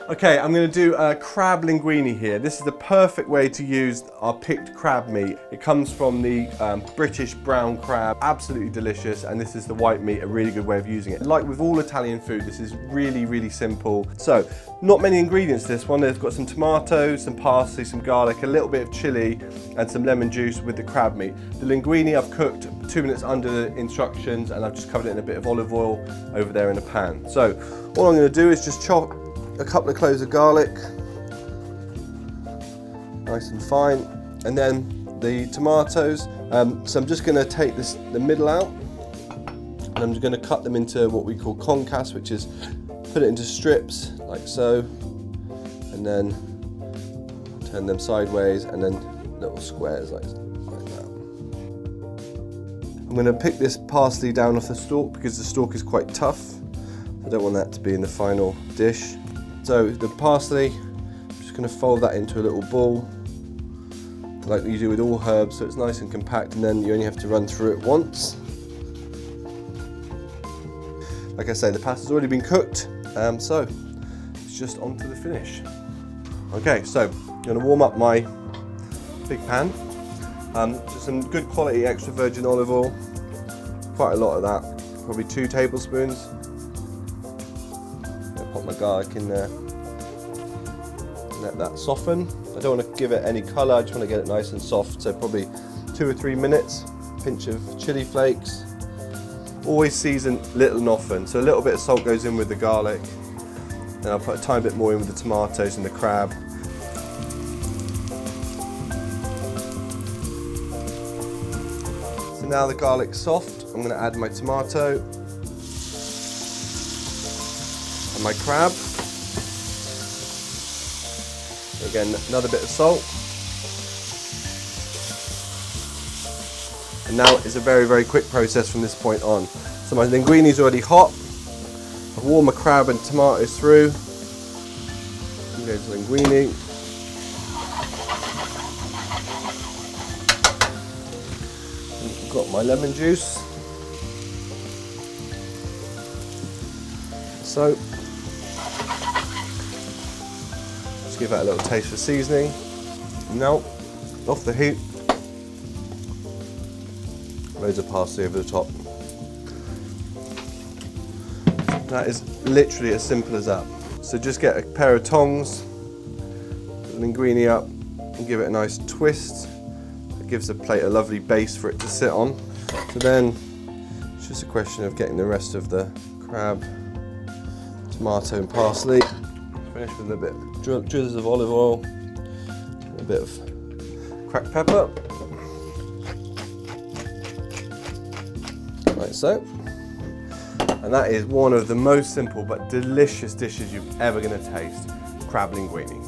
Okay, I'm going to do a crab linguine here. This is the perfect way to use our picked crab meat. It comes from the British brown crab, absolutely delicious, and this is the white meat, a really good way of using it. Like with all Italian food, this is really, really simple. So, not many ingredients to this one. They've got some tomatoes, some parsley, some garlic, a little bit of chili, and some lemon juice with the crab meat. The linguine I've cooked 2 minutes under the instructions, and I've just covered it in a bit of olive oil over there in a pan. So, all I'm going to do is just chop a couple of cloves of garlic, nice and fine, and then the tomatoes. So I'm just going to take the middle out, and I'm just going to cut them into what we call concasse, which is put it into strips like so, and then turn them sideways, and then little squares like that. I'm going to pick this parsley down off the stalk because the stalk is quite tough. I don't want that to be in the final dish. So the parsley, I'm just going to fold that into a little ball, like you do with all herbs, so it's nice and compact, and then you only have to run through it once. Like I say, the pasta's already been cooked, so it's just on to the finish. Okay, so I'm going to warm up my big pan. Just some good quality extra virgin olive oil, quite a lot of that, probably 2 tablespoons. Pop my garlic in there, let that soften. I don't want to give it any colour, I just want to get it nice and soft, so probably 2 or 3 minutes. Pinch of chili flakes. Always season little and often, so a little bit of salt goes in with the garlic, then I'll put a tiny bit more in with the tomatoes and the crab. So now the garlic's soft, I'm going to add my tomato and my crab. Again, another bit of salt. And now it's a very, very quick process from this point on. So my linguine is already hot. I've warmed my crab and tomatoes through. There's linguine. I've got my lemon juice. So, just give that a little taste for seasoning. Now, off the heat. Loads of parsley over the top. That is literally as simple as that. So just get a pair of tongs, put the linguine up, and give it a nice twist. It gives the plate a lovely base for it to sit on. So then, it's just a question of getting the rest of the crab, tomato and parsley. Finish with a bit of drizzles of olive oil, a bit of cracked pepper. Like so. And that is one of the most simple but delicious dishes you're ever going to taste, crab linguine.